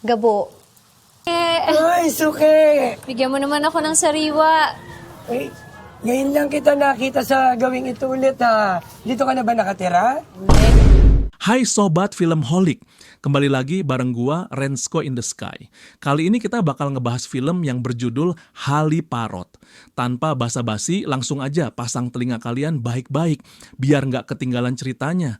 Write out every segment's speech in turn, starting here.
Gabo. Ay, suke! Bigyan mo naman ako ng sariwa. Eh, ngayon lang kita nakita sa gawing ito ulit ha. Dito ka na ba nakatira? Hai Sobat Filmholic, kembali lagi bareng gua Rensko in the Sky. Kali ini kita bakal ngebahas film yang berjudul Hali Parot. Tanpa basa-basi, langsung aja pasang telinga kalian baik-baik, biar nggak ketinggalan ceritanya.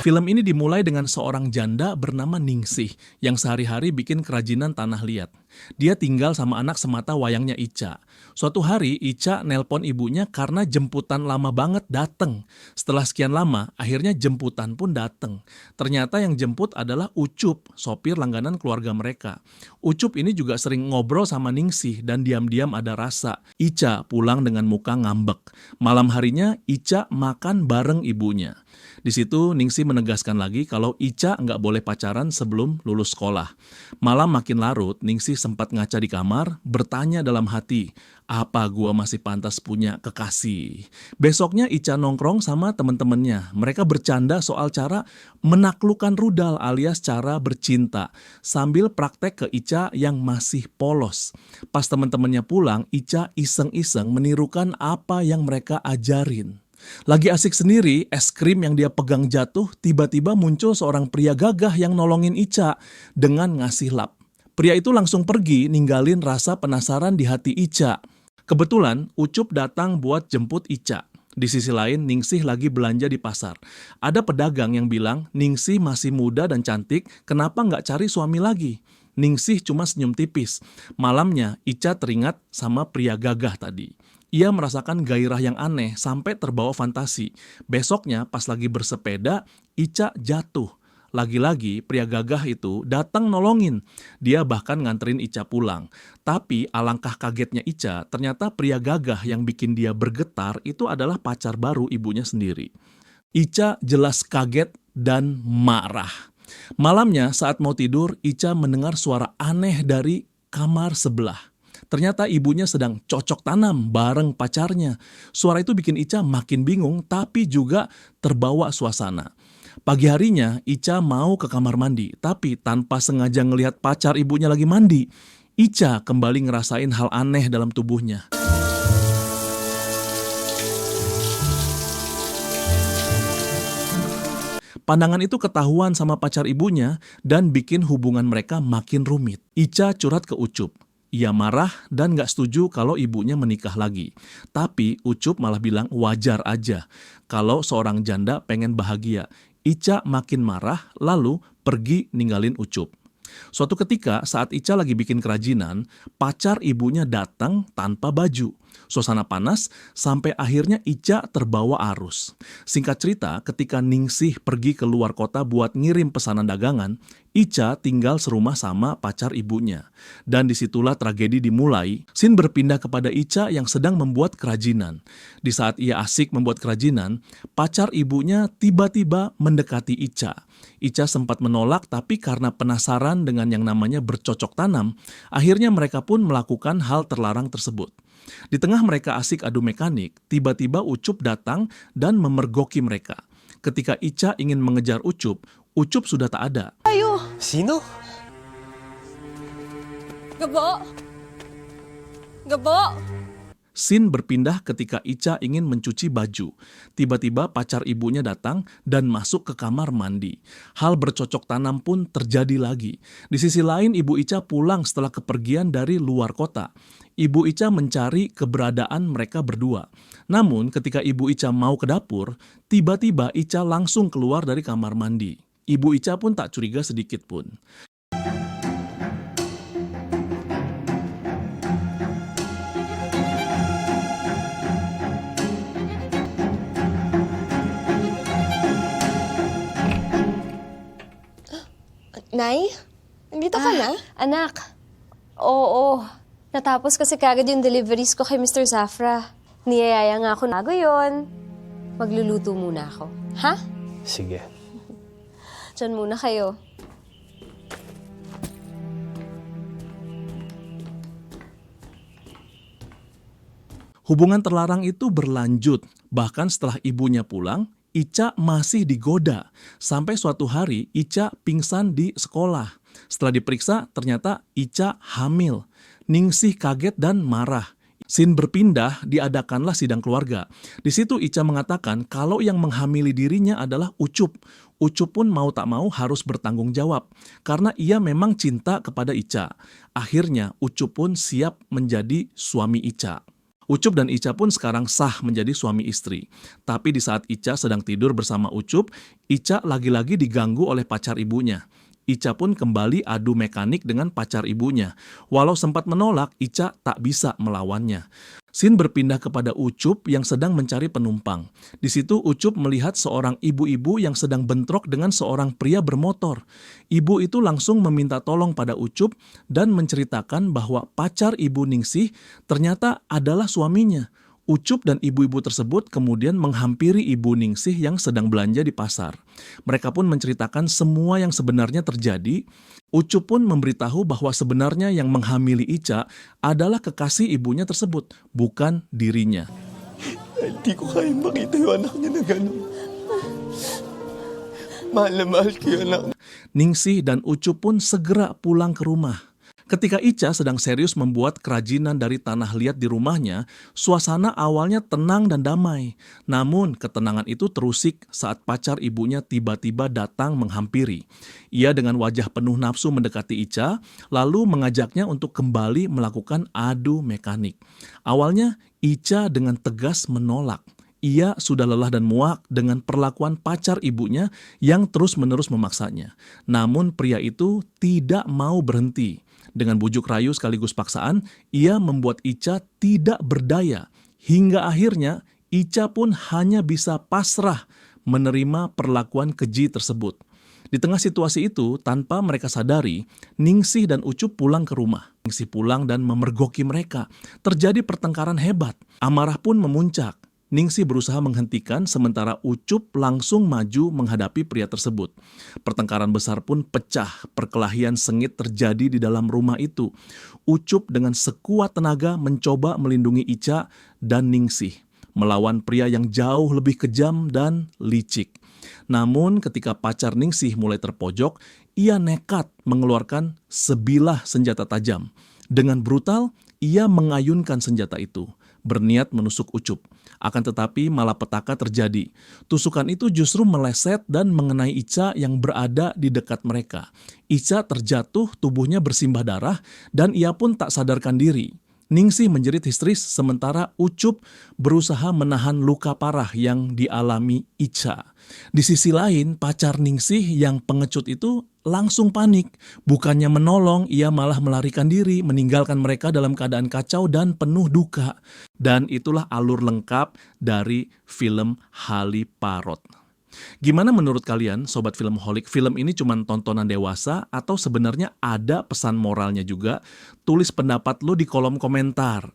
Film ini dimulai dengan seorang janda bernama Ningsih yang sehari-hari bikin kerajinan tanah liat. Dia tinggal sama anak semata wayangnya Ica. Suatu hari Ica nelpon ibunya karena jemputan lama banget dateng. Setelah sekian lama, akhirnya jemputan pun dateng. Ternyata yang jemput adalah Ucup, sopir langganan keluarga mereka. Ucup ini juga sering ngobrol sama Ningsih dan diam-diam ada rasa. Ica pulang dengan muka ngambek. Malam harinya Ica makan bareng ibunya. Di situ Ningsih menegaskan lagi kalau Ica nggak boleh pacaran sebelum lulus sekolah. Malam makin larut, Ningsih sempat ngaca di kamar, bertanya dalam hati, apa gua masih pantas punya kekasih? Besoknya Ica nongkrong sama temen-temennya. Mereka bercanda soal cara menaklukkan rudal alias cara bercinta, sambil praktek ke Ica yang masih polos. Pas temen-temennya pulang, Ica iseng-iseng menirukan apa yang mereka ajarin. Lagi asik sendiri, es krim yang dia pegang jatuh, tiba-tiba muncul seorang pria gagah yang nolongin Ica dengan ngasih lap. Pria itu langsung pergi, ninggalin rasa penasaran di hati Ica. Kebetulan, Ucup datang buat jemput Ica. Di sisi lain, Ningsih lagi belanja di pasar. Ada pedagang yang bilang, Ningsih masih muda dan cantik, kenapa nggak cari suami lagi? Ningsih cuma senyum tipis. Malamnya, Ica teringat sama pria gagah tadi. Ia merasakan gairah yang aneh sampai terbawa fantasi. Besoknya pas lagi bersepeda, Ica jatuh. Lagi-lagi pria gagah itu datang nolongin. Dia bahkan nganterin Ica pulang. Tapi alangkah kagetnya Ica, ternyata pria gagah yang bikin dia bergetar itu adalah pacar baru ibunya sendiri. Ica jelas kaget dan marah. Malamnya saat mau tidur, Ica mendengar suara aneh dari kamar sebelah. Ternyata ibunya sedang cocok tanam bareng pacarnya. Suara itu bikin Ica makin bingung tapi juga terbawa suasana. Pagi harinya Ica mau ke kamar mandi, tapi tanpa sengaja ngelihat pacar ibunya lagi mandi. Ica kembali ngerasain hal aneh dalam tubuhnya. Pandangan itu ketahuan sama pacar ibunya dan bikin hubungan mereka makin rumit. Ica curhat ke Ucup. Ia marah dan gak setuju kalau ibunya menikah lagi. Tapi Ucup malah bilang wajar aja kalau seorang janda pengen bahagia. Ica makin marah lalu pergi ninggalin Ucup. Suatu ketika saat Ica lagi bikin kerajinan, pacar ibunya datang tanpa baju. Suasana panas sampai akhirnya Ica terbawa arus. Singkat cerita, ketika Ningsih pergi ke luar kota buat ngirim pesanan dagangan, Ica tinggal serumah sama pacar ibunya. Dan disitulah tragedi dimulai. Scene berpindah kepada Ica yang sedang membuat kerajinan. Di saat ia asik membuat kerajinan, pacar ibunya tiba-tiba mendekati Ica. Ica sempat menolak tapi karena penasaran dengan yang namanya bercocok tanam, akhirnya mereka pun melakukan hal terlarang tersebut. Di tengah mereka asik adu mekanik, tiba-tiba Ucup datang dan memergoki mereka. Ketika Ica ingin mengejar Ucup, Ucup sudah tak ada. Ayo! Sino? Gabo! Gabo! Scene berpindah ketika Ica ingin mencuci baju. Tiba-tiba pacar ibunya datang dan masuk ke kamar mandi. Hal bercocok tanam pun terjadi lagi. Di sisi lain, ibu Ica pulang setelah kepergian dari luar kota. Ibu Ica mencari keberadaan mereka berdua. Namun ketika ibu Ica mau ke dapur, tiba-tiba Ica langsung keluar dari kamar mandi. Ibu Ica pun tak curiga sedikit pun. Nay, nandito ka na? Anak. Oo. Natapos kasi kagad yung deliveries ko kay Mr. Zafra. Niyayaya nga ako bago yun. Magluluto muna ako. Ha? Sige. Diyan muna kayo. Hubungan terlarang itu berlanjut, bahkan setelah ibunya pulang, Ica masih digoda. Sampai suatu hari Ica pingsan di sekolah. Setelah diperiksa, ternyata Ica hamil. Ningsih kaget dan marah. Scene berpindah, diadakanlah sidang keluarga. Di situ Ica mengatakan kalau yang menghamili dirinya adalah Ucup. Ucup pun mau tak mau harus bertanggung jawab, karena ia memang cinta kepada Ica. Akhirnya Ucup pun siap menjadi suami Ica. Ucup dan Ica pun sekarang sah menjadi suami istri. Tapi di saat Ica sedang tidur bersama Ucup, Ica lagi-lagi diganggu oleh pacar ibunya. Ica pun kembali adu mekanik dengan pacar ibunya. Walau sempat menolak, Ica tak bisa melawannya. Scene berpindah kepada Ucup yang sedang mencari penumpang. Di situ Ucup melihat seorang ibu-ibu yang sedang bentrok dengan seorang pria bermotor. Ibu itu langsung meminta tolong pada Ucup dan menceritakan bahwa pacar ibu Ningsih ternyata adalah suaminya. Ucup dan ibu-ibu tersebut kemudian menghampiri ibu Ningsih yang sedang belanja di pasar. Mereka pun menceritakan semua yang sebenarnya terjadi. Ucup pun memberitahu bahwa sebenarnya yang menghamili Ica adalah kekasih ibunya tersebut, bukan dirinya. Hindi ko kayang makita yung anak niya na gano'n. Mahal na mahal ko yung anak. Ningsih dan Ucup pun segera pulang ke rumah. Ketika Ica sedang serius membuat kerajinan dari tanah liat di rumahnya, suasana awalnya tenang dan damai. Namun ketenangan itu terusik saat pacar ibunya tiba-tiba datang menghampiri. Ia dengan wajah penuh nafsu mendekati Ica, lalu mengajaknya untuk kembali melakukan adu mekanik. Awalnya Ica dengan tegas menolak. Ia sudah lelah dan muak dengan perlakuan pacar ibunya yang terus-menerus memaksanya. Namun pria itu tidak mau berhenti. Dengan bujuk rayu sekaligus paksaan, ia membuat Ica tidak berdaya. Hingga akhirnya, Ica pun hanya bisa pasrah menerima perlakuan keji tersebut. Di tengah situasi itu, tanpa mereka sadari, Ningsih dan Ucup pulang ke rumah. Ningsih pulang dan memergoki mereka. Terjadi pertengkaran hebat. Amarah pun memuncak. Ningsih berusaha menghentikan sementara Ucup langsung maju menghadapi pria tersebut. Pertengkaran besar pun pecah, perkelahian sengit terjadi di dalam rumah itu. Ucup dengan sekuat tenaga mencoba melindungi Ica dan Ningsih, melawan pria yang jauh lebih kejam dan licik. Namun ketika pacar Ningsih mulai terpojok, ia nekat mengeluarkan sebilah senjata tajam. Dengan brutal, ia mengayunkan senjata itu, berniat menusuk Ucup. Akan tetapi malapetaka terjadi. Tusukan itu justru meleset dan mengenai Ica yang berada di dekat mereka. Ica terjatuh, tubuhnya bersimbah darah, dan ia pun tak sadarkan diri. Ningsih menjerit histeris sementara Ucup berusaha menahan luka parah yang dialami Ica. Di sisi lain, pacar Ningsih yang pengecut itu langsung panik. Bukannya menolong, ia malah melarikan diri, meninggalkan mereka dalam keadaan kacau dan penuh duka. Dan itulah alur lengkap dari film Hali Parot. Gimana menurut kalian, Sobat Filmholik? Film ini cuma tontonan dewasa atau sebenarnya ada pesan moralnya juga? Tulis pendapat lo di kolom komentar.